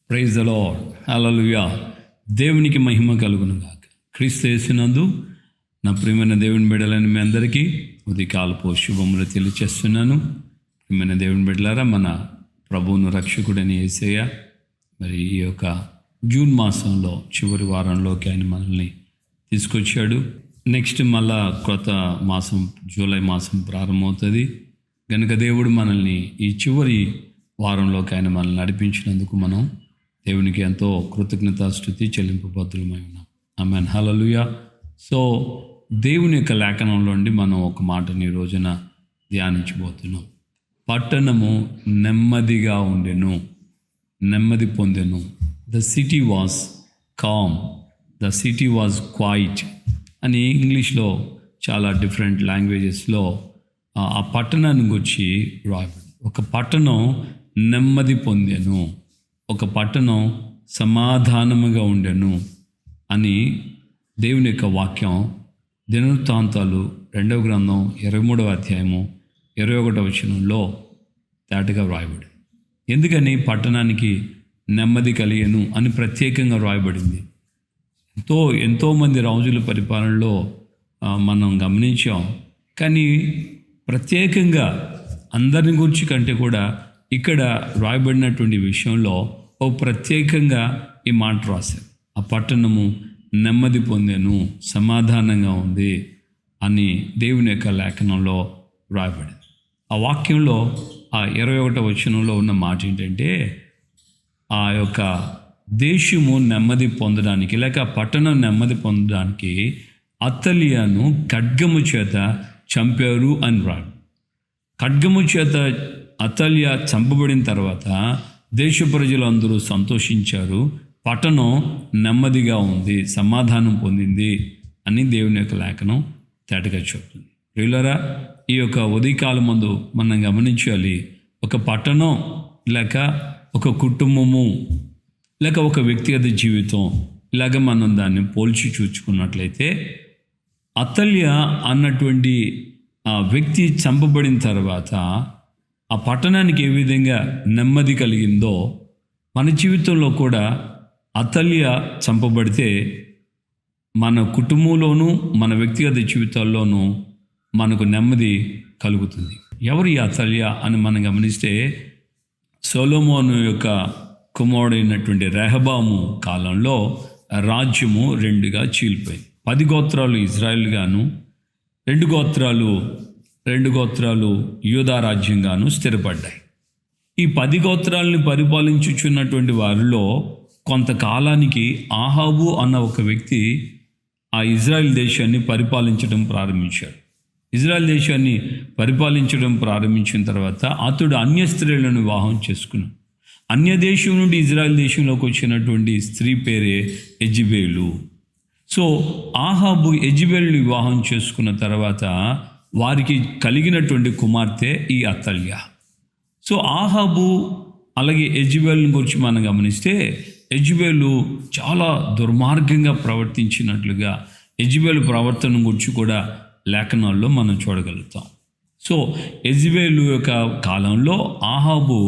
Praise the lord, హల్లెలూయా. దేవునికి మహిమ కలుగును గాక. క్రీస్తు యేసునందు నా ప్రియమైన దేవుని బిడ్డలని మీ అందరికీ ఉదయకాలపు శుభములు తెలియచేస్తున్నాను. ప్రియమైన దేవుని బిడ్డలారా, మన ప్రభువును రక్షకుడని యేసయ్య మరి ఈ యొక్క జూన్ మాసంలో చివరి వారంలోకి ఆయన మనల్ని తీసుకొచ్చాడు. నెక్స్ట్ మళ్ళా కొత్త మాసం జూలై మాసం ప్రారంభమవుతుంది కనుక దేవుడు మనల్ని ఈ చివరి వారంలోకి ఆయన మనల్ని నడిపించినందుకు మనం దేవునికి ఎంతో కృతజ్ఞతాస్తుతి చెల్లింపబద్దులమై ఉన్నాం. ఆమేన్, హల్లెలూయా. సో దేవుని యొక్క లేఖనంలో నుండి మనం ఒక మాటని ఈ రోజున ధ్యానించబోతున్నాం. పట్టణము నెమ్మదిగా ఉండెను, నెమ్మది పొందెను. The city was calm, the city was quiet అని ఇంగ్లీష్లో చాలా డిఫరెంట్ లాంగ్వేజెస్లో ఆ పట్టణాన్ని గురించి రాయబడింది. ఒక పట్టణం నెమ్మది పొందెను, ఒక పట్టణం సమాధానముగా ఉండెను అని దేవుని యొక్క వాక్యం దినవృత్తాంతాలు 2వ గ్రంథం 23వ అధ్యాయము 21వ వచనంలో తేటగా వ్రాయబడింది. ఎందుకని పట్టణానికి నెమ్మది కలిగెను అని ప్రత్యేకంగా వ్రాయబడింది. ఎంతోమంది రాజుల పరిపాలనలో మనం గమనించాం. కానీ ప్రత్యేకంగా అందరిని గురించి కంటే కూడా ఇక్కడ రాయబడినటువంటి విషయంలో ఓ ప్రత్యేకంగా ఈ మాట రాశారు. ఆ పట్టణము నెమ్మది పొందెను, సమాధానంగా ఉంది అని దేవుని యొక్క లేఖనంలో రాయబడింది. ఆ వాక్యంలో ఆ 21వ వచనంలో ఉన్న మాట ఏంటంటే, ఆ యొక్క దేశము నెమ్మది పొందడానికి లేక పట్టణం నెమ్మది పొందడానికి అతలియాను ఖడ్గము చేత చంపారు అని రాడు. ఖడ్గము చేత అతల్య చంపబడిన తర్వాత దేశ ప్రజలందరూ సంతోషించారు, పట్టణం నెమ్మదిగా ఉంది, సమాధానం పొందింది అని దేవుని యొక్క లేఖనం తేటగా చెప్తుంది. ప్రియులారా, ఈ యొక్క ఉదయకాలం ముందు మనం గమనించాలి. ఒక పట్టణం లేక ఒక కుటుంబము లేక ఒక వ్యక్తిగత జీవితం ఇలాగ మనం దాన్ని పోల్చి చూచుకున్నట్లయితే, అతల్య అన్నటువంటి ఆ వ్యక్తి చంపబడిన తర్వాత ఆ పట్టణానికి ఏ విధంగా నెమ్మది కలిగిందో మన జీవితంలో కూడా అతల్య చంపబడితే మన కుటుంబంలోనూ మన వ్యక్తిగత జీవితాల్లోనూ మనకు నెమ్మది కలుగుతుంది. ఎవరు ఈ అతల్య అని మనం గమనిస్తే, సొలొమోను యొక్క కుమారుడైనటువంటి రెహబాము కాలంలో రాజ్యము 2గా చీలిపోయింది. 10 గోత్రాలు ఇజ్రాయిల్ గాను, 2 గోత్రాలు యూదా రాజ్యంగాను స్థిరపడ్డాయి. ఈ 10 గోత్రాలను పరిపాలించుచున్నటువంటి వారిలో కొంతకాలానికి ఆహాబు అన్న ఒక వ్యక్తి ఆ ఇజ్రాయిల్ దేశాన్ని పరిపాలించడం ప్రారంభించాడు. ఇజ్రాయిల్ దేశాన్ని పరిపాలించడం ప్రారంభించిన తర్వాత అతడు అన్య స్త్రీలను వివాహం చేసుకున్నాడు. అన్య దేశం నుండి ఇజ్రాయిల్ దేశంలోకి వచ్చినటువంటి స్త్రీ పేరే యెజెబెలు. సో ఆహాబు యెజెబెలుని వివాహం చేసుకున్న తర్వాత వారికి కలిగినటువంటి కుమార్తె ఈ అతల్య. సో ఆహాబు అలాగే యెజెబెలుని గురించి మనం గమనిస్తే, యెజెబెలు చాలా దుర్మార్గంగా ప్రవర్తించినట్లుగా యెజెబెలు ప్రవర్తన గురించి కూడా లేఖనాల్లో మనం చూడగలుగుతాం. సో యెజెబెలు యొక్క కాలంలో ఆహాబు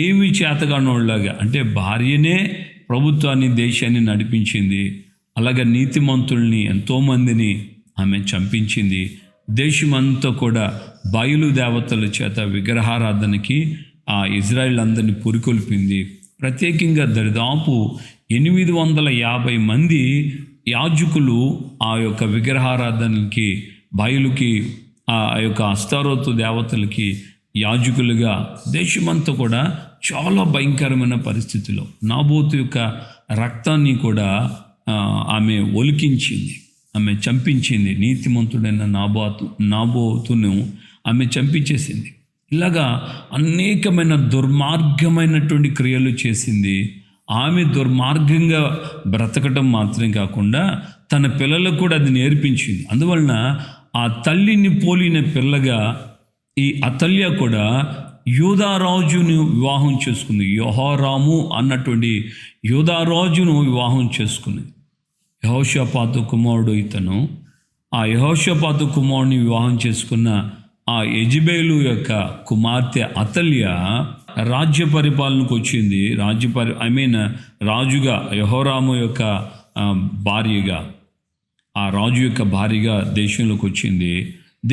ఏమి చేతగానోళ్ళగా, అంటే భార్యనే ప్రభుత్వాన్ని దేశాన్ని నడిపించింది, అలాగే నీతిమంతుల్ని ఎంతోమందిని ఆమె చంపించింది. దేశమంతా కూడా బయలు దేవతల చేత విగ్రహారాధనకి ఆ ఇజ్రాయిల్ అందరినీ పురికొల్పింది. ప్రత్యేకంగా దరిదాపు 850 మంది యాజకులు ఆ యొక్క విగ్రహారాధనకి, బయలుకి, ఆ యొక్క అస్తారోతు దేవతలకి యాజకులుగా దేశమంతా కూడా చాలా భయంకరమైన పరిస్థితిలో నాబోతు యొక్క రక్తాన్ని కూడా ఆమె ఒలికించింది, ఆమె చంపించింది. నీతిమంతుడైన నాబోతును ఆమె చంపించేసింది. ఇలాగా అనేకమైన దుర్మార్గమైనటువంటి క్రియలు చేసింది. ఆమె దుర్మార్గంగా బ్రతకటం మాత్రమే కాకుండా తన పిల్లలకు కూడా అది నేర్పించింది. అందువలన ఆ తల్లిని పోలిన పిల్లగా ఈ అతల్య కూడా యూదారాజును వివాహం చేసుకుంది. యెహోరాము అన్నటువంటి యూదారాజును వివాహం చేసుకుంది. యెహోషాపాతు కుమారుడు ఇతను. ఆ యెహోషాపాతు కుమారుడిని వివాహం చేసుకున్న ఆ యెజెబెలు యొక్క కుమార్తె అతల్య రాజ్య పరిపాలనకు వచ్చింది. రాజుగా యెహోరాము యొక్క భార్యగా, ఆ రాజు యొక్క భార్యగా దేశంలోకి వచ్చింది.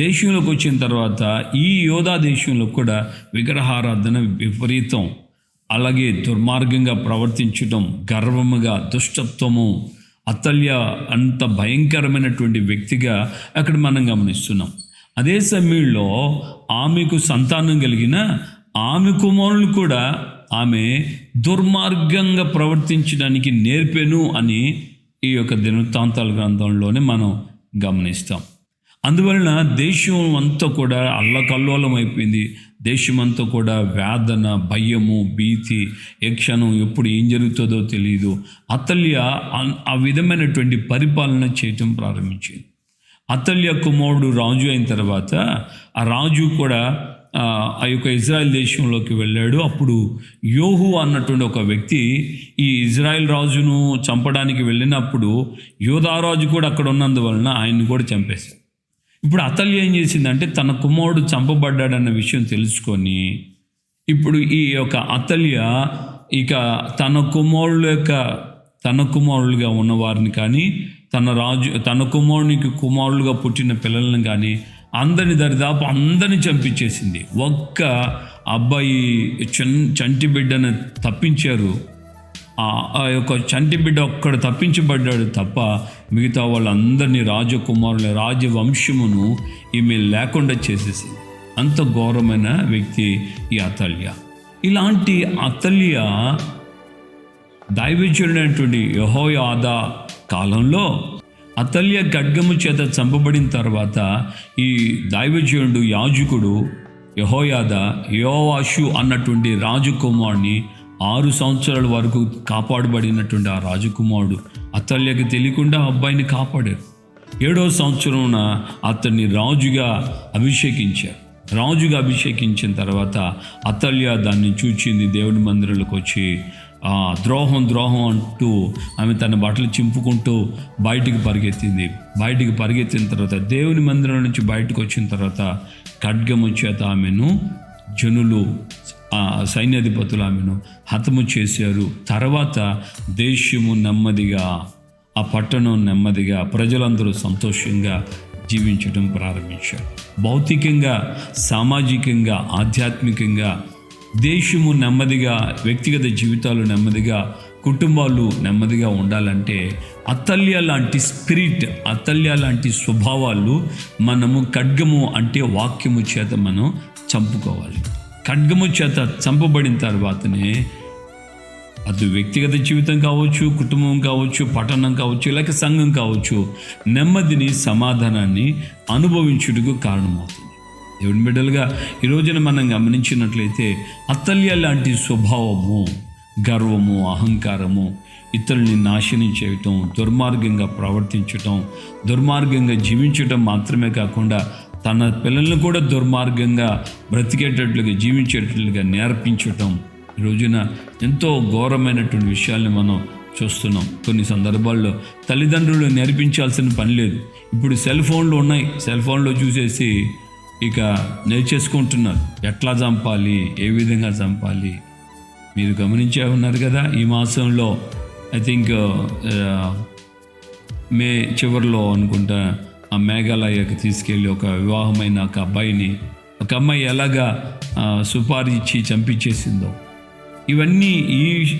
దేశంలోకి వచ్చిన తర్వాత ఈ యోధా దేశంలో కూడా విగ్రహారాధన విపరీతం, అలాగే దుర్మార్గంగా ప్రవర్తించడం, గర్వముగా, దుష్టత్వము. అతల్య అంత భయంకరమైనటువంటి వ్యక్తిగా అక్కడ మనం గమనిస్తున్నాం. అదే సమయంలో ఆమెకు సంతానం కలిగిన ఆమె కుమారులు కూడా ఆమె దుర్మార్గంగా ప్రవర్తించడానికి నేర్పెను అని ఈ యొక్క దినవృత్తాంతాల గ్రంథంలోనే మనం గమనిస్తాం. అందువలన దేశం అంతా కూడా అల్లకల్లోలం అయిపోయింది. దేశమంతా కూడా వేదన, భయము, భీతి, ఏ క్షణం ఎప్పుడు ఏం జరుగుతుందో తెలియదు. అతల్య ఆ విధమైనటువంటి పరిపాలన చేయటం ప్రారంభించింది. అతల్య కుమారుడు రాజు అయిన తర్వాత ఆ రాజు కూడా ఆ యొక్క ఇజ్రాయెల్ దేశంలోకి వెళ్ళాడు. అప్పుడు యోహు అన్నటువంటి ఒక వ్యక్తి ఈ ఇజ్రాయెల్ రాజును చంపడానికి వెళ్ళినప్పుడు యోధారాజు కూడా అక్కడ ఉన్నందువలన ఆయన్ని కూడా చంపేశాడు. ఇప్పుడు అతల్య ఏం చేసిందంటే తన కుమారుడు చంపబడ్డాడన్న విషయం తెలుసుకొని ఇప్పుడు ఈ యొక్క అతల్య ఇక తన కుమారులుగా ఉన్నవారిని కానీ, తన కుమారునికి కుమారులుగా పుట్టిన పిల్లలను కానీ దరిదాపు అందరిని చంపించేసింది. ఒక్క అబ్బాయి చంటి బిడ్డను తప్పించారు. ఆ యొక్క చంటి బిడ్డ ఒక్కడ తప్పించబడ్డాడు తప్ప మిగతా వాళ్ళందరినీ రాజకుమారుల రాజవంశమును ఈమె లేకుండా చేసేసింది. అంత ఘోరమైన వ్యక్తి ఈ అతల్య. ఇలాంటి అతల్య దైవజనుడైనటువంటి యెహోయాదా కాలంలో అతల్య ఖడ్గము చేత చంపబడిన తర్వాత ఈ దైవజనుడు యాజకుడు యెహోయాదా యోవాషు అన్నటువంటి రాజకుమారుని 6 సంవత్సరాల వరకు కాపాడబడినటువంటి ఆ రాజకుమారుడు అతల్యకి తెలియకుండా అబ్బాయిని కాపాడారు. 7వ సంవత్సరంన అతన్ని రాజుగా అభిషేకించారు. రాజుగా అభిషేకించిన తర్వాత అతల్య దాన్ని చూచింది. దేవుని మందిరంలోకి వచ్చి ద్రోహం అంటూ ఆమె తన బట్టలు చింపుకుంటూ బయటికి పరిగెత్తిన తర్వాత దేవుని మందిరం నుంచి బయటకు వచ్చిన తర్వాత ఖడ్గము చేత ఆమెను జనులు, సైన్యాధిపతులు ఆమెను హతము చేశారు. తర్వాత దేశము నెమ్మదిగా, ఆ పట్టణం నెమ్మదిగా, ప్రజలందరూ సంతోషంగా జీవించడం ప్రారంభించారు. భౌతికంగా, సామాజికంగా, ఆధ్యాత్మికంగా దేశము నెమ్మదిగా, వ్యక్తిగత జీవితాలు నెమ్మదిగా, కుటుంబాలు నెమ్మదిగా ఉండాలంటే అతల్య లాంటి స్పిరిట్, అతల్య లాంటి స్వభావాలు మనము ఖడ్గము అంటే వాక్యము చేత మనం చంపుకోవాలి. ఖడ్గము చేత చంపబడిన తర్వాతనే అది వ్యక్తిగత జీవితం కావచ్చు, కుటుంబం కావచ్చు, పట్టణం కావచ్చు, లేక సంఘం కావచ్చు, నెమ్మదిని, సమాధానాన్ని అనుభవించుటకు కారణమవుతుంది. దేవుని బిడ్డలుగా ఈ రోజున మనం గమనించినట్లయితే అతల్య లాంటి స్వభావము, గర్వము, అహంకారము, ఇతరుల్ని నాశనం చేయటం, దుర్మార్గంగా ప్రవర్తించటం, దుర్మార్గంగా జీవించటం మాత్రమే కాకుండా తన పిల్లలను కూడా దుర్మార్గంగా బ్రతికేటట్లుగా, జీవించేటట్లుగా నేర్పించటం ఈ రోజున ఎంతో ఘోరమైనటువంటి విషయాల్ని మనం చూస్తున్నాం. కొన్ని సందర్భాల్లో తల్లిదండ్రులు నేర్పించాల్సిన పని లేదు. ఇప్పుడు సెల్ ఫోన్లు ఉన్నాయి. సెల్ ఫోన్లో చూసేసి ఇక నేర్చేసుకుంటున్నారు. ఎట్లా చంపాలి, ఏ విధంగా చంపాలి. మీరు గమనించే ఉన్నారు కదా, ఈ మాసంలో ఐ థింక్ మే చివరిలో అనుకుంటా ఆ మేఘాలయకి తీసుకెళ్ళి ఒక వివాహమైన ఒక అమ్మాయి ఎలాగా సుపారీ ఇచ్చి చంపించేసిందో. ఇవన్నీ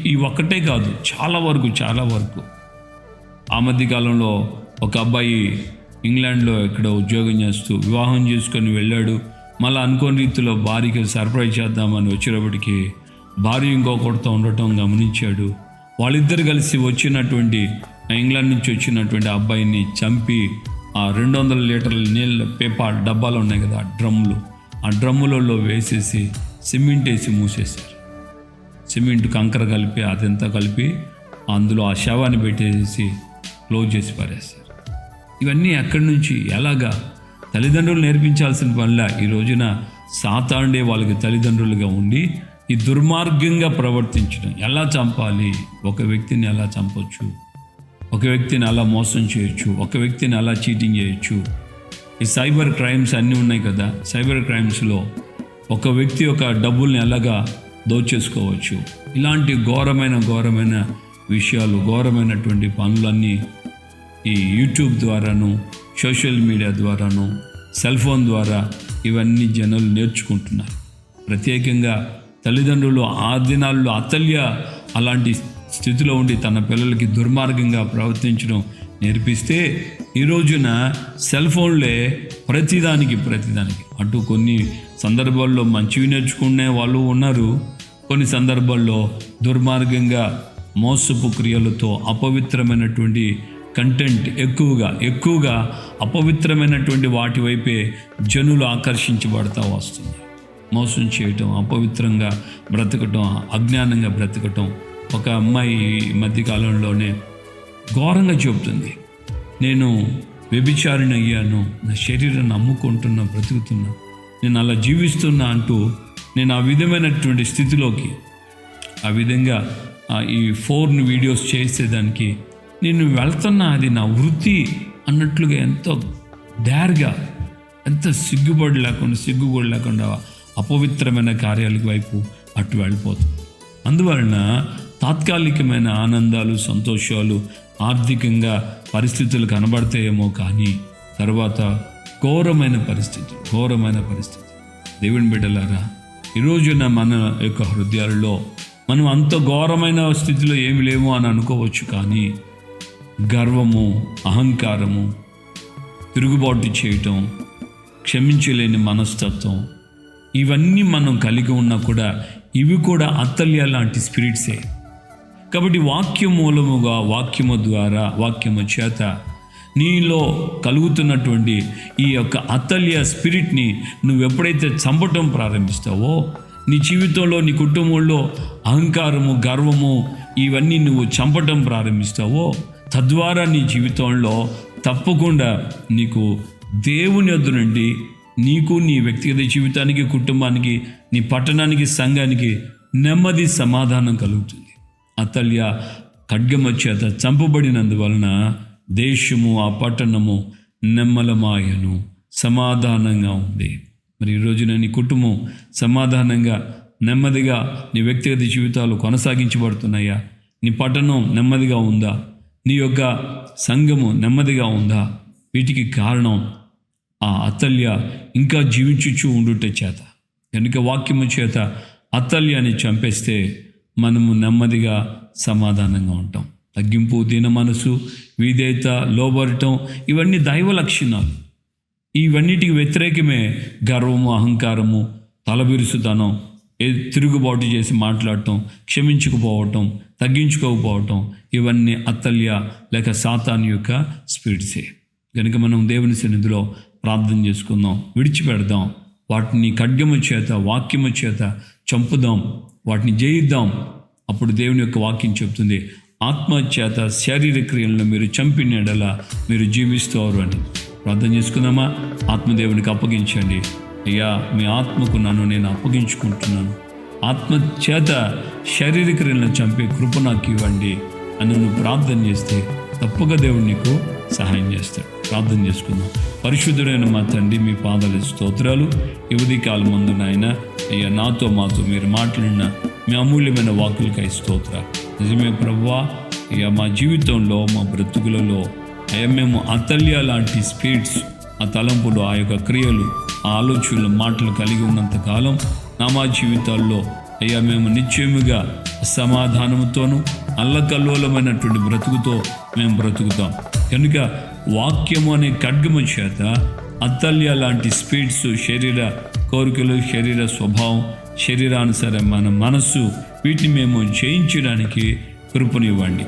ఈ ఒక్కటే కాదు, చాలా వరకు ఆ మధ్యకాలంలో ఒక అబ్బాయి ఇంగ్లాండ్లో ఎక్కడో ఉద్యోగం చేస్తూ వివాహం చేసుకొని వెళ్ళాడు. మళ్ళీ అనుకోని రీతిలో భార్యకి సర్ప్రైజ్ చేద్దామని వచ్చేటప్పటికి భార్య ఇంకొకటితో ఉండటం గమనించాడు. వాళ్ళిద్దరు కలిసి ఇంగ్లాండ్ నుంచి వచ్చినటువంటి అబ్బాయిని చంపి ఆ 200 లీటర్ల నీళ్ళ పేపర్ డబ్బాలు ఉన్నాయి కదా, ఆ డ్రమ్ములలో వేసేసి సిమెంట్ వేసి మూసేశారు. సిమెంట్ కంకర కలిపి అదంతా కలిపి అందులో ఆ శవాన్ని పెట్టేసి క్లోజ్ చేసి పారేస్తారు. ఇవన్నీ ఎక్కడి నుంచి, ఎలాగా? తల్లిదండ్రులు నేర్పించాల్సిన వల్ల ఈ రోజున సాతాండే వాళ్ళకి తల్లిదండ్రులుగా ఉండి ఈ దుర్మార్గంగా ప్రవర్తించడం, ఎలా చంపాలి, ఒక వ్యక్తిని ఎలా చంపొచ్చు, ఒక వ్యక్తిని అలా మోసం చేయొచ్చు, ఒక వ్యక్తిని అలా చీటింగ్ చేయొచ్చు, ఈ సైబర్ క్రైమ్స్ అన్నీ ఉన్నాయి కదా. సైబర్ క్రైమ్స్లో ఒక వ్యక్తి యొక్క డబ్బుల్ని ఎలాగా దోచేసుకోవచ్చు, ఇలాంటి ఘోరమైన విషయాలు, ఘోరమైనటువంటి పనులన్నీ ఈ యూట్యూబ్ ద్వారాను, సోషల్ మీడియా ద్వారాను, సెల్ ఫోన్ ద్వారా ఇవన్నీ జనాలు నేర్చుకుంటున్నారు. ప్రత్యేకంగా తల్లిదండ్రులు ఆ దినాల్లో అతల్య అలాంటి స్థితిలో ఉండి తన పిల్లలకి దుర్మార్గంగా ప్రవర్తించడం నేర్పిస్తే, ఈ రోజున సెల్ ఫోన్లే ప్రతిదానికి అటు కొన్ని సందర్భాల్లో మంచివి నేర్చుకునే వాళ్ళు ఉన్నారు, కొన్ని సందర్భాల్లో దుర్మార్గంగా మోసపు క్రియలతో అపవిత్రమైనటువంటి కంటెంట్ ఎక్కువగా అపవిత్రమైనటువంటి వాటి వైపే జనులు ఆకర్షించబడతా వస్తున్నారు. మోసం చేయటం, అపవిత్రంగా బ్రతకటం, అజ్ఞానంగా బ్రతకటం. ఒక అమ్మాయి మధ్యకాలంలోనే ఘోరంగా చెబుతుంది, నేను వ్యభిచారిణి అయ్యాను, నా శరీరాన్ని అమ్ముకుంటున్నా, బ్రతుకుతున్నా, నేను అలా జీవిస్తున్నా అంటూ నేను ఆ విధమైనటువంటి స్థితిలోకి, ఆ విధంగా ఈ ఫోన్ వీడియోస్ చేసేదానికి నేను వెళ్తున్నా, అది నా వృత్తి అన్నట్లుగా ఎంతో డేర్గా, ఎంత సిగ్గు కూడా లేకుండా అపవిత్రమైన కార్యాల వైపు అటు వెళ్ళిపోతుంది. అందువలన తాత్కాలికమైన ఆనందాలు, సంతోషాలు, ఆర్థికంగా పరిస్థితులు కనబడతాయేమో, కానీ తర్వాత ఘోరమైన పరిస్థితి. దేవుని బిడ్డలారా, ఈరోజున మన యొక్క హృదయాల్లో మనం అంత ఘోరమైన స్థితిలో ఏమి లేము అని అనుకోవచ్చు, కానీ గర్వము, అహంకారము, తిరుగుబాటు చేయటం, క్షమించలేని మనస్తత్వం, ఇవన్నీ మనం కలిగి ఉన్నా కూడా ఇవి కూడా అతల్య లాంటి స్పిరిట్సే. కాబట్టి వాక్యం మూలముగా, వాక్యము ద్వారా, వాక్యము చేత నీలో కలుగుతున్నటువంటి ఈ యొక్క అతల్య స్పిరిట్ని నువ్వు ఎప్పుడైతే చంపటం ప్రారంభిస్తావో, నీ జీవితంలో, నీ కుటుంబంలో అహంకారము, గర్వము ఇవన్నీ నువ్వు చంపటం ప్రారంభిస్తావో, తద్వారా నీ జీవితంలో తప్పకుండా నీకు దేవుని యొద్ద నుండి నీకు, నీ వ్యక్తిగత జీవితానికి, కుటుంబానికి, నీ పట్టణానికి, సంఘానికి నెమ్మది, సమాధానం కలుగుతుంది. అతల్య ఖడ్గము చేత చంపబడినందువలన దేశము, ఆ పట్టణము నెమ్మలమాయను, సమాధానంగా ఉంది. మరి ఈరోజున నీ కుటుంబం సమాధానంగా, నెమ్మదిగా నీ వ్యక్తిగత జీవితాలు కొనసాగించబడుతున్నాయా? నీ పట్టణం నెమ్మదిగా ఉందా? నీ యొక్క సంఘము నెమ్మదిగా ఉందా? వీటికి కారణం ఆ అతల్య ఇంకా జీవించుచూ ఉండుట చేత. కనుక వాక్యము చేత అతల్యాన్ని చంపేస్తే మనము నెమ్మదిగా, సమాధానంగా ఉంటాం. తగ్గింపు, దీన మనసు, విధేయత, లోబడటం ఇవన్నీ దైవ లక్షణాలు. ఇవన్నిటికి వ్యతిరేకమే గర్వము, అహంకారము, తలబిరుసుతనం, తిరుగుబాటు చేసి మాట్లాడటం, క్షమించకపోవటం, తగ్గించుకోకపోవటం, ఇవన్నీ అతల్య లేక సాతాను యొక్క స్పిరిట్సే. కనుక మనం దేవుని సన్నిధిలో ప్రార్థన చేసుకుందాం, విడిచిపెడదాం, వాటిని ఖడ్గము చేత, వాక్యము చేత చంపుదాం, వాటిని జయిద్దాం. అప్పుడు దేవుని యొక్క వాక్యం చెప్తుంది, ఆత్మ చేత శారీరక క్రియలను మీరు చంపిన యెడల మీరు జీవిస్తారు అని. ప్రార్థన చేసుకుందామా? ఆత్మదేవునికి అప్పగించండి. అయ్యా, మీ ఆత్మకు నన్ను నేను అప్పగించుకుంటున్నాను, ఆత్మ చేత శారీరక క్రియలను చంపే కృప నాకు ఇవ్వండి అని నువ్వు ప్రార్థన చేస్తే తప్పగా దేవుడు నీకు సహాయం చేస్తాడు. ప్రార్థన చేసుకుందాం. పరిశుద్ధుడైన మా తండ్రి, మీ పాదాల స్తోత్రాలు. ఈ ఉదయకాలం ముందు నాయన, అయ్యా, నాతో మాతో మీరు మాట్లాడిన మీ అమూల్యమైన వాక్కులకై స్తోత్రాలు. నిజమే ప్రభువా, అయ్యా, మా జీవితంలో, మా బ్రతుకులలో అయ్యా మేము అతల్య లాంటి స్పిరిట్స్, ఆ తలంపులు, ఆ యొక్క క్రియలు, ఆ ఆలోచనలు, మాటలు కలిగి ఉన్నంతకాలం మా జీవితాల్లో అయ్యా మేము నిశ్చయముగా సమాధానంతోనూ అల్లకల్లోలమైనటువంటి బ్రతుకుతో మేము బ్రతుకుతాం. కనుక వాక్యము అనే ఖడ్గము చేత అతల్య లాంటి స్పిరిట్స్, శరీర కోరికలు, శరీర స్వభావం, శరీరానుసారమైన మనస్సు, వీటిని మేము జయించడానికి కృపనివ్వండి.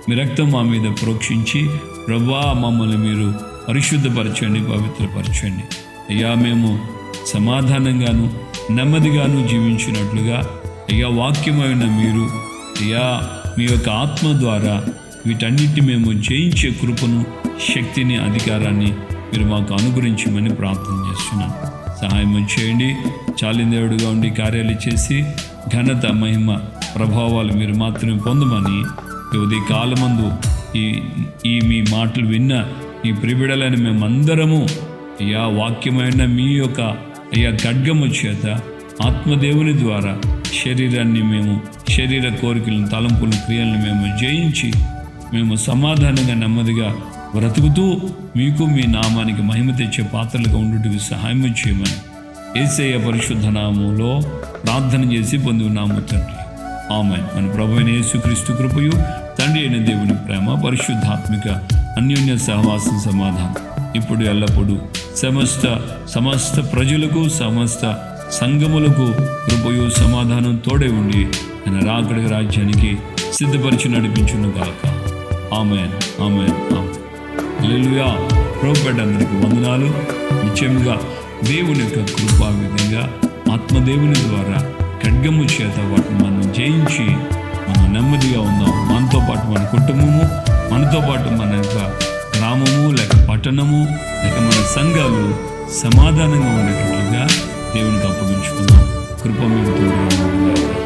మీ రక్తం మా మీద ప్రోక్షించి ప్రభువా మమ్మల్ని మీరు పరిశుద్ధపరచండి, పవిత్రపరచండి. అయ్యా, మేము సమాధానంగాను, నెమ్మదిగాను జీవించినట్లుగా అయ్యా, వాక్యమైన మీరు అయ్యా మీ యొక్క ఆత్మ ద్వారా వీటన్నిటిని మేము జయించే కృపను, శక్తిని, అధికారాన్ని మీరు మాకు అనుగ్రహించమని ప్రార్థన చేస్తున్నాం. సహాయం చేయండి. చాలిందేవుడుగా ఉండి కార్యాలు చేసి ఘనత, మహిమ, ప్రభావాలు మీరు మాత్రమే పొందమని ఉదయ కాలమందు ఈ మీ మాటలు విన్న నీ ప్రిబిడలని మేమందరము అయ్యా వాక్యమైన మీ యొక్క అయ్యా ఖడ్గము చేత ఆత్మదేవుని ద్వారా శరీర కోరికలను, తలంపులను, క్రియలను మేము జయించి మేము సమాధానంగా, నెమ్మదిగా బ్రతుకుతూ మీకు మీ నామానికి మహిమ తెచ్చే పాత్రలుగా ఉండుటకు సహాయం చేయమని యేసయ్య పరిశుద్ధ నామములో ప్రార్థన చేసి పొంది ఉన్నాము తండ్రి. ఆమేన్. మన ప్రభువైన యేసుక్రీస్తు కృపయు, తండ్రి అయిన దేవుని ప్రేమ, పరిశుద్ధాత్మిక అన్యోన్య సహవాసం, సమాధానం ఇప్పుడు ఎల్లప్పుడూ సమస్త ప్రజలకు, సమస్త సంఘములకు కృపయు సమాధానం తోడే ఉండి ఆయన రాకడి రాజ్యానికి సిద్ధపరిచి నడిపించును గాక. ఆమేన్, ఆమేన్, ఆమేన్. హల్లెలూయా. ప్రభువుకి వందనాలు. నిశ్చయంగా దేవుని యొక్క కృపా విధంగా ఆత్మదేవుని ద్వారా ఖడ్గము చేత వాటిని మనం జయించి మనం నెమ్మదిగా ఉందాం. మనతో పాటు మన కుటుంబము, మనతో పాటు మన యొక్క గ్రామము లేక పట్టణము లేక మన సంఘాలు సమాధానంగా ఉండేటట్లుగా దేవునికి అప్పగించుకుందాం. కృప మీకు తోడుగా ఉండాలి.